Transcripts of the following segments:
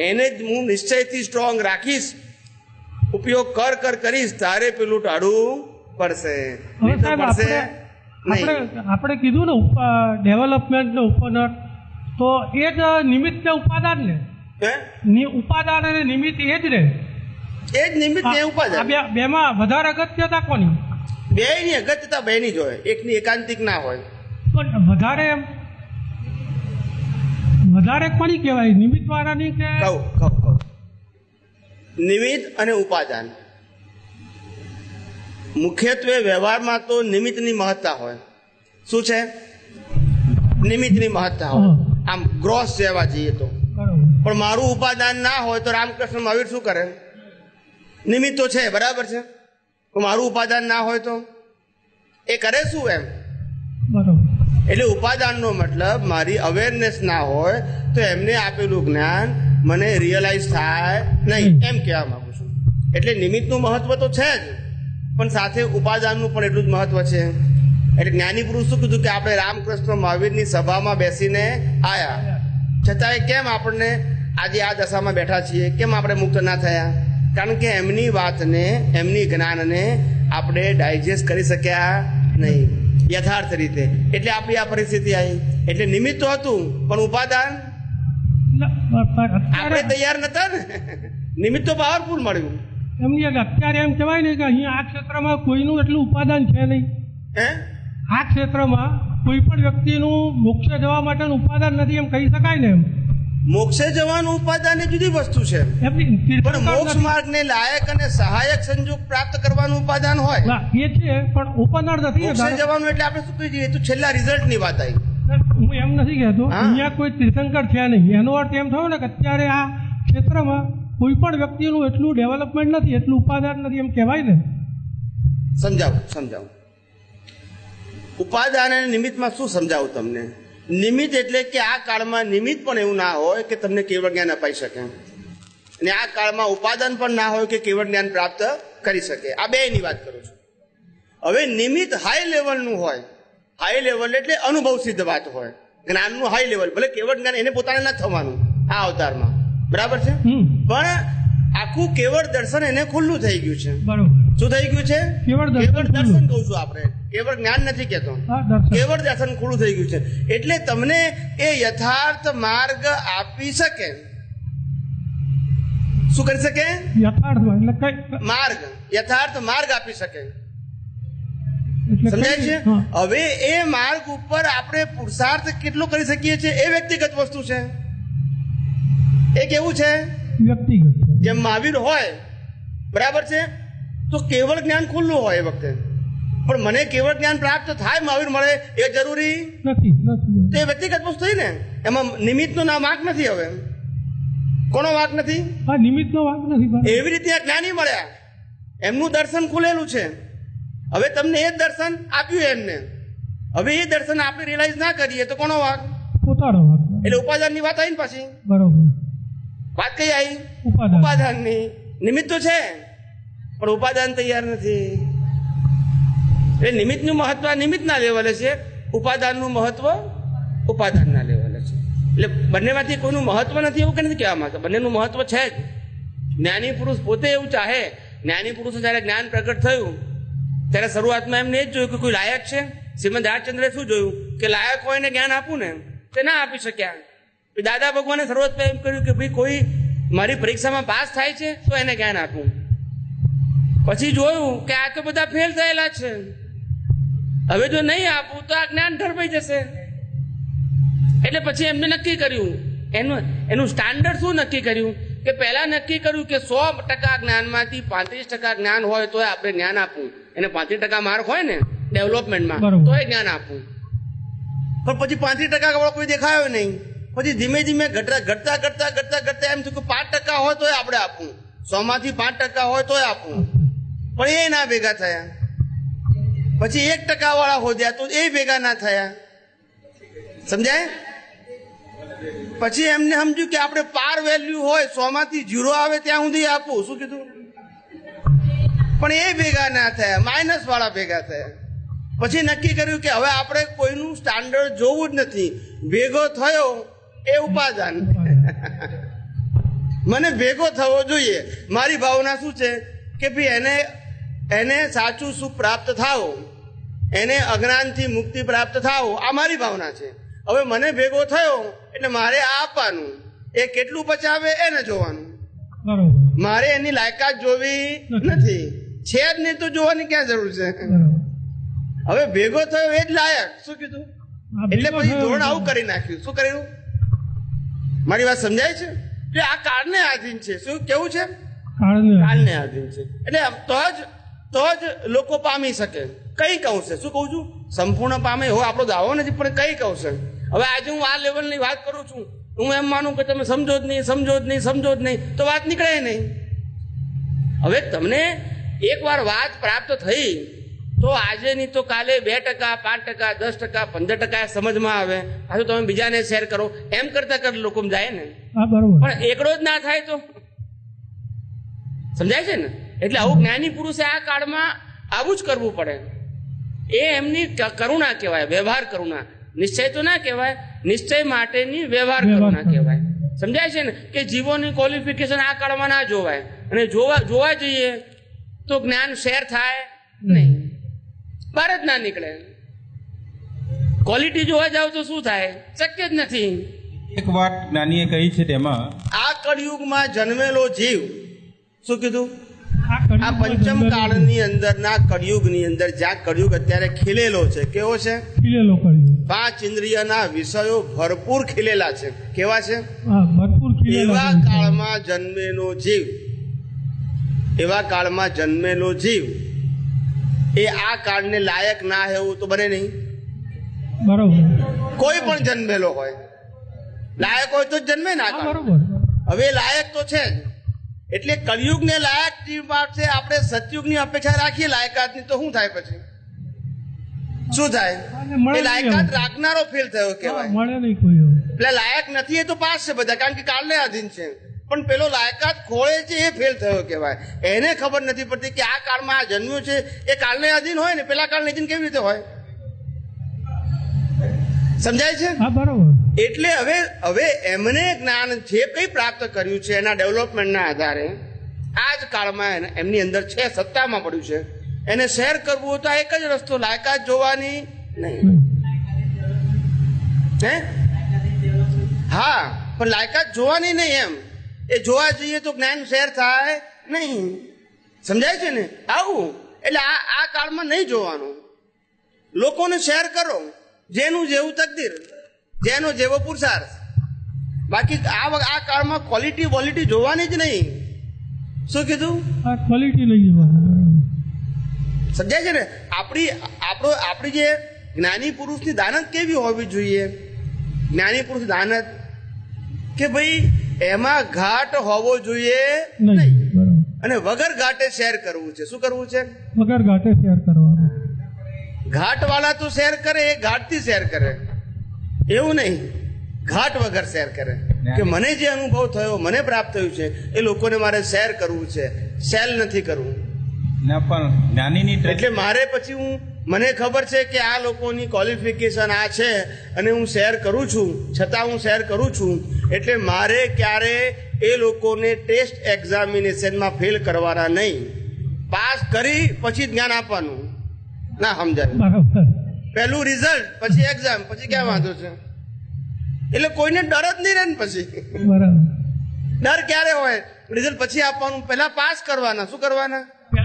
એને જ હું નિશ્ચયથી સ્ટ્રોંગ રાખીશ, ઉપયોગ કરીશ, તારે પેલું ટાળવું પડશે. આપણે કીધું ને ડેવલપમેન્ટ ને ઉપનર, તો એ જ નિમિત્ત ને ઉપાદાન ને ઉપાદાન અને નિમિત્ત એ જ રે. એ જ નિમિત્ત ને ઉપાદાન, બેમાં વધારે અગત્યતા કોની? બે ની અગત્યતા બે ની જ હોય, એકની એકાંતિક ના હોય. પણ વધારે કોની કહેવાય, નિમિત્ત વાળાની કે? કહું નિમિત્ત અને ઉપાદાન. મુખ્યત્વે વ્યવહારમાં તો નિમિત્તની મહત્તા હોય. શું છે? નિમિત્તની મહત્તા હોય, આમ ગ્રોસ જેવા જઈએ તો. પણ મારું ઉપાદાન ના હોય તો રામકૃષ્ણ મહાવીર શું કરે? નિમિત્ત તો છે, બરાબર છે, તો મારું ઉપાદાન ના હોય તો એ કરે શું? એમ એટલે ઉપાદાનનો મતલબ મારી અવેરનેસ ના હોય તો એમને આપેલું જ્ઞાન મને રિયલાઇઝ થાય નહીં, એમ કહેવા માંગુ છું. એટલે નિમિત્તનું મહત્વ તો છે જ, પણ સાથે ઉપાદાનનું પણ એટલું જ મહત્વ છે. એટલે જ્ઞાની પુરુષ શું કીધું કે આપણે રામકૃષ્ણ મહાવીરની સભામાં બેસીને આયા, છતાંય કેમ આપણને આજે આ દશામાં બેઠા છીએ, કેમ આપણે મુક્ત ના થયા? કારણ કે એમની વાતને, એમની જ્ઞાનને આપણે ડાયજેસ્ટ કરી શક્યા નહીં યથાર્થ રીતે, એટલે આપણી આ પરિસ્થિતિ આવી. એટલે નિમિત્ત તો હતું, પણ ઉપાદાન આપણે તૈયાર નતા ને. નિમિત્ત તો પાવરફુલ મળ્યું. એમની અત્યારે એમ કહેવાય ને કે અહીંયા આ ક્ષેત્રમાં કોઈનું એટલું ઉપાદાન છે નહીં. આ ક્ષેત્રમાં કોઈ પણ વ્યક્તિનું મોક્ષે જવા માટેનું ઉપાદાન નથી, એમ કહી શકાય ને. એમ મોક્ષે જવાનું ઉપાદાન એ જુદી વસ્તુ છે, પણ મોક્ષ માર્ગને લાયક અને સહાયક સંજોગ પ્રાપ્ત કરવાનું ઉપાદાન હોય એ છે, પણ ઓપનર નથી. મોક્ષે જવાનું એટલે આપણે શું કહી જઈએ તો છેલ્લા રિઝલ્ટની વાત આવી. હું એમ નથી કહેતો અહીંયા કોઈ તીર્થંકર છે નહીં, એનો અર્થ એમ થયો ને કે અત્યારે આ ક્ષેત્રમાં કોઈ પણ વ્યક્તિનું એટલું ડેવલપમેન્ટ નથી, એટલું ઉપાદાન નથી, એમ કહેવાય ને. સમજાવું ઉપાદાન અને નિમિત્તમાં શું સમજાવું તમને. નિમિત્ત એટલે કે આ કાળમાં નિમિત્ત પણ એવું ના હોય કે તમને કેવળ જ્ઞાન અપાઈ શકે, અને આ કાળમાં ઉપાદાન પણ ના હોય કે કેવળ જ્ઞાન પ્રાપ્ત કરી શકે. આ બેની વાત કરું છું. હવે નિમિત્ત હાઈ લેવલનું હોય, હાઈ લેવલ એટલે અનુભવ સિદ્ધ વાત હોય, જ્ઞાનનું હાઈ લેવલ, ભલે કેવળ જ્ઞાન એને પોતાને ના થવાનું આ અવતારમાં, બરાબર છે, પણ આખું કેવળ દર્શન એને ખુલ્લું થઈ ગયું છે. શું થઈ ગયું છે? કેવળ દર્શન કહું છું આપણે, કેવળ જ્ઞાન નથી કહેતો, કેવળ દર્શન ખુલ્લું થઈ ગયું છે. એટલે તમને એ યથાર્થ માર્ગ આપી શકે. શું કરી શકે? યથાર્થ માર્ગ આપી શકે. સમજાય છે? હવે એ માર્ગ ઉપર આપણે પુરુષાર્થ કેટલો કરી શકીએ છીએ એ વ્યક્તિગત વસ્તુ છે. એ કેવું છે? વ્યક્તિગત. જેમ મહાવીર હોય, બરાબર છે, તો કેવળ જ્ઞાન ખુલ્લું હોય એ વખતે, પણ મને કેવળ જ્ઞાન પ્રાપ્ત થાય, મહાવીર મળે એ જરૂરી નથી. તો એ વ્યક્તિગત વસ્તુ થઈ ને, એમાં નિમિત્તનો ના વાંક નથી. હવે કોનો વાંક નથી? નિમિત્તનો વાંક નથી. એવી રીતે જ્ઞાની મળ્યા, એમનું દર્શન ખુલેલું છે. હવે તમને એ દર્શન આપ્યું એમને, હવે એ દર્શન આપણે રિયલાઇઝ ના કરીએ તો કોનો વાંક? પોતાનો વાંક. એટલે ઉપાદાનની વાત આવી ને પાછી. બરોબર. વાત કઈ આવી? ઉપાદાનની. નિમિત્ત તો છે પણ ઉપાદાન તૈયાર નથી. એટલે નિમિત્તનું મહત્વ નિમિત્તના લેવલે છે, ઉપાદાનનું મહત્વ ઉપાદાનના લેવલે છે. એટલે બંનેમાંથી કોઈનું મહત્વ નથી એવું કે નથી કહેવા માંગતા, બંનેનું મહત્વ છે જ. જ્ઞાની પુરુષ પોતે એવું ચાહે. જ્ઞાની પુરુષે જ્યારે જ્ઞાન પ્રગટ થયું ત્યારે શરૂઆતમાં એમને એ જ જોયું કે કોઈ લાયક છે. શ્રીમદ રાજચંદ્રે શું જોયું કે લાયક હોય ને જ્ઞાન આપવું ને તે ના આપી શક્યા. દાદા ભગવાને શરૂઆતમાં એમ કર્યું કે ભાઈ કોઈ મારી પરીક્ષામાં પાસ થાય છે તો એને જ્ઞાન આપવું. પછી જોયું કે આ તો બધા ફેલ થયેલા છે, હવે જો નહીં આપું તો આ જ્ઞાન ઢળવાઈ જશે. એટલે પછી એમને નક્કી કર્યું, એનું સ્ટાન્ડર્ડ શું નક્કી કર્યું કે પહેલા નક્કી કર્યું કે 100% જ્ઞાનમાંથી 35% જ્ઞાન હોય તો આપણે જ્ઞાન આપવું. એને 35% માર્ક હોય ને ડેવલપમેન્ટમાં તો એ જ્ઞાન આપવું. પણ પછી 35% વાળો કોઈ દેખાયો નહીં. પછી ધીમે ધીમે ઘટતા એમ થયું કે 5% હોય તો આપણે આપવું, 100માંથી 5% હોય તો આપવું. પણ એ ના ભેગા થયા. પછી 1% વાળા હોદ્યા તો એ ભેગા ના થયા. સમજાય? પછી એમને સમજ્યું કે આપણે પાર વેલ્યુ હોય 100માંથી 0 આવે ત્યાં સુધી આપવું. શું કીધું? પણ એ ભેગા ના થયા, માઇનસ વાળા ભેગા થયા. પછી નક્કી કર્યું કે હવે આપણે કોઈનું સ્ટાન્ડર્ડ જોવું જ નથી. ભેગો થયો એ ઉપાદાન. મને ભેગો થવો જોઈએ. મારી ભાવના શું છે કે ભાઈ એને સાચું સુખ પ્રાપ્ત થાવ, એને અજ્ઞાનથી મુક્તિ પ્રાપ્ત થાવ, આ મારી ભાવના છે. હવે મને ભેગો થયો એટલે મારે આ આપવાનું, એ કેટલું પચાવે એને જોવાનું. મારે એની લાયકાત જોવી નથી, છે જ નહીં તો જોવાની ક્યાં જરૂર છે? હવે ભેગો થયો એ જ લાયક. શું કીધું? એટલે પછી ધોરણ આવું કરી નાખ્યું. શું કર્યું? મારી વાત સમજાય છે? કે આ કાળને આધીન છે. શું કેવું છે? કાળને આધીન છે. એટલે તો જ લોકો પામી શકે. કઈ કહું છે? શું કહું છું? સંપૂર્ણ પામે એવો આપણો દાવો નથી, પણ કઈ કહું છે. હવે આજે હું આ લેવલની વાત કરું છું, હું એમ માનું કે તમે સમજો જ નહીં, તો વાત નીકળે નહીં. હવે તમને એકવાર વાત પ્રાપ્ત થઈ તો આજે નહીં તો કાલે 2%, 5%, 10%, 15% સમજમાં આવે. પાછું તમે બીજાને શેર કરો, એમ કરતા લોકો જાય ને. પણ એકડો જ ના થાય તો સમજાય છે ને? એટલે આવું જ્ઞાની પુરુષે આ કાળમાં આવું જ કરવું પડે. એ એમની કરુણા કહેવાય, વ્યવહાર કરુણા. નિશ્ચય તો ના કહેવાય, નિશ્ચય માટેની વ્યવહાર કરુણા કહેવાય. સમજાય છે ને? કે જીવોની ક્વોલિફિકેશન આ કાળમાં ના જોવાય, અને જોવા જઈએ તો જ્ઞાન શેર થાય નહીં, બહાર જ ના નીકળે. ક્વોલિટી જોવા જાવ તો શું થાય? શક્ય જ નથી. એક વાત જ્ઞાનીએ કહી છે તેમાં, આ કળિયુગમાં જન્મેલો જીવ, શું કીધું? આ પંચમ કાળની અંદરના કળિયુગની અંદર, જ્યાં કળિયુગ અત્યારે ખીલેલો છે, કેવો છે? ખીલેલો કળિયુગ. 5 ઇન્દ્રિયના વિષયો ભરપૂર ખીલેલા છે. કેવા છે? ભરપૂર ખીલેલા. એવા કાળમાં જન્મેલો જીવ એ આ કાળને લાયક ના એવું તો બને નહીં. બરોબર. કોઈ પણ જન્મેલો હોય, લાયક હોય તો જ જન્મે ના. બરોબર. હવે લાયક તો છે જ. એટલે કળિયુગને લાયક જીવ માટે આપણે સતયુગની અપેક્ષા રાખીએ લાયકાતની, તો શું થાય? પછી શું થાય? એ લાયકાત રાખનારો ફેલ થયો કહેવાય. મળે નહીં કોઈ. એટલે લાયક નથી એ તો પાસ છે બધા, કારણ કે કાળને આધીન છે. પણ પેલો લાયકાત ખોળે છે એ ફેલ થયો કહેવાય. એને ખબર નથી પડતી કે આ કાળમાં આ જન્મ્યું છે એ કાળને આધીન હોય ને, પેલા કાળને આધીન કેવી રીતે હોય? સમજાય છે? હા, બરોબર. એટલે હવે એમને જ્ઞાન જે કંઈ પ્રાપ્ત કર્યું છે એના ડેવલપમેન્ટના આધારે આ જ કાળમાં એમની અંદર છે, સત્તામાં પડ્યું છે. એને શેર કરવું હોય તો એક જ રસ્તો, લાયકાત જોવાની નહીં. હે? હા, પણ લાયકાત જોવાની નહીં. એમ એ જોવા જઈએ તો જ્ઞાન શેર થાય નહીં. સમજાય છે ને? આવું એટલે આ કાળમાં નહીં જોવાનું. લોકોને શેર કરો, જેનું જેવું તકદીર, જેનો જેવો પુરુષાર્થ. બાકી આ કાળમાં ક્વોલિટી જોવાની જ નહીં. શું કીધું? ક્વોલિટી નહીં જોવાની. સમજાય છે ને? આપણી જે જ્ઞાની પુરુષની દાનત કેવી હોવી જોઈએ? જ્ઞાની પુરુષ દાનત કે ભાઈ એમાં ઘાટ હોવો જોઈએ નહીં, અને વગર ઘાટે શેર કરવું છે. શું કરવું છે? વગર ઘાટે શેર કરવાનું. ઘાટ વાળા તો શેર કરે, એ ઘાટથી શેર કરે, એવું નહીં ઘાટ વગર શેર કરે. કે મને જે અનુભવ થયો, મને પ્રાપ્ત થયું છે, એ લોકોને મારે શેર કરવું છે, સેલ નથી કરવું. એટલે મારે પછી મને ખબર છે કે આ લોકોની ક્વોલિફિકેશન આ છે અને હું શેર કરું છું, છતાં હું શેર કરું છું. એટલે મારે ક્યારે એ લોકોને ટેસ્ટ એક્ઝામિનેશનમાં ફેલ કરવાના નહીં. પાસ કરી પછી જ્ઞાન આપવાનું. ના સમજાય? પહેલું રિઝલ્ટ, પછી એક્ઝામ, પછી ક્યાં વાંધો છે? એટલે કોઈને ડર જ નહીં રહે ને. પછી ડર ક્યારે હોય? રિઝલ્ટ પછી આપવાનું, પહેલા પાસ કરવાના. શું કરવાના?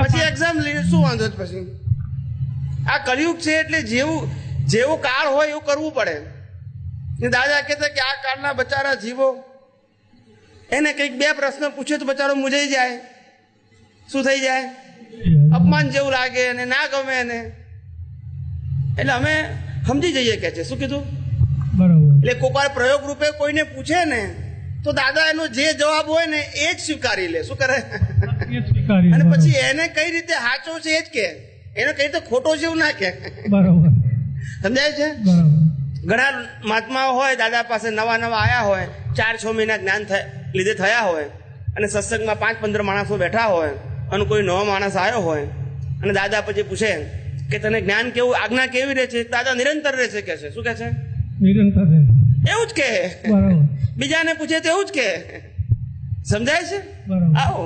પછી એક્ઝામ લઈએ. શું વાંધો? પછી આ કળિયુગ છે એટલે જેવો કાળ હોય એવું કરવું પડે. દાદા કહેતા કે આ કાળના બચારા જીવો, એને કંઈક 2 પ્રશ્ન પૂછે તો બચારો મૂંઝાઈ જાય. શું થઈ જાય? અપમાન જેવું લાગે અને ના ગમે એને. એટલે અમે સમજી જઈએ કે છે. શું કીધું? બરાબર. એટલે કોઈક વાર પ્રયોગ રૂપે કોઈને પૂછે ને તો દાદા એનો જે જવાબ હોય ને એ જ સ્વીકારી લે. શું કરે? અને પછી એને કઈ રીતે સાચો છે એ જ કે, એને કઈ રીતે ખોટો છે એવું ના કે. બરાબર. સમજાય છે? ઘણા મહાત્માઓ હોય દાદા પાસે, નવા આયા હોય, 4-6 મહિના જ્ઞાન લીધે થયા હોય, અને સત્સંગમાં 5-15 માણસો બેઠા હોય, અને કોઈ નવો માણસ આવ્યો હોય, અને દાદા પછી પૂછે કે તને જ્ઞાન કેવું, આજ્ઞા કેવી રહે છે? દાદા નિરંતર રહે છે કે છે. શું કે છે? નિરંતર. એવું જ કે. બરાબર. બીજાને પૂછે તો એવું જ કે. સમજાય છે? બરાબર. આવો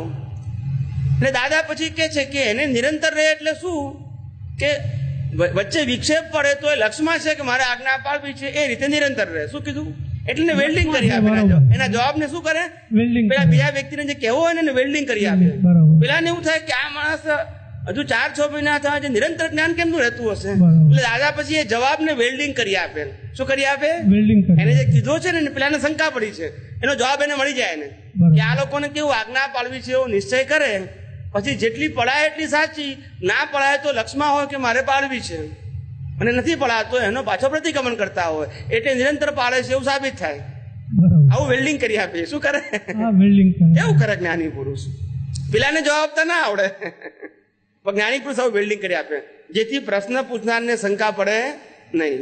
એટલે દાદા પછી કે છે કે એને નિરંતર રહે એટલે શું કે વચ્ચે વિક્ષેપ પડે તો એ લક્ષ્યમાં છે કે મારે આજ્ઞા પાળવી છે એ રીતે નિરંતર રહે. શું કીધું? એટલે વેલ્ડિંગ કરી આપે. એના જવાબને શું કરે? વેલ્ડિંગ પેલા બીજા વ્યક્તિને જે કહેવું હોય ને એને વેલ્ડિંગ કરી આપે. બરાબર. પેલાને એવું થાય કે આ માણસ હજુ 4-6 મહિના થયા છે, નિરંતર જ્ઞાન કેમનું રહેતું હશે? બરાબર. એટલે દાદા પછી એ જવાબને વેલ્ડિંગ કરી આપે. શું કરી આપે? વેલ્ડિંગ કરી. એને જે કીધો છે ને પેલાને શંકા પડી છે, એનો જવાબ એને મળી જાય ને બરાબર. કે આ લોકોને કેવું આજ્ઞા પાળવી છે એવો નિશ્ચય કરે, પછી જેટલી પડાય એટલી સાચી, ના પડાય તો લક્ષ્યમાં હોય કે મારે પાળવી છે, અને નથી પડાતો એનો પાછો પ્રતિક્રમણ કરતા હોય એટલે નિરંતર પાળે છે એવું સાબિત થાય. બરાબર. આવું વેલ્ડિંગ કરી આપે. શું કરે? હા, વેલ્ડિંગ કરી. એવું કરે જ્ઞાની પુરુષ. પેલાને જવાબ તો ના આવડે, પણ જ્ઞાની પુરુષ આવું વેલ્ડિંગ કરી આપે જેથી પ્રશ્ન પૂછનારને શંકા પડે નહીં.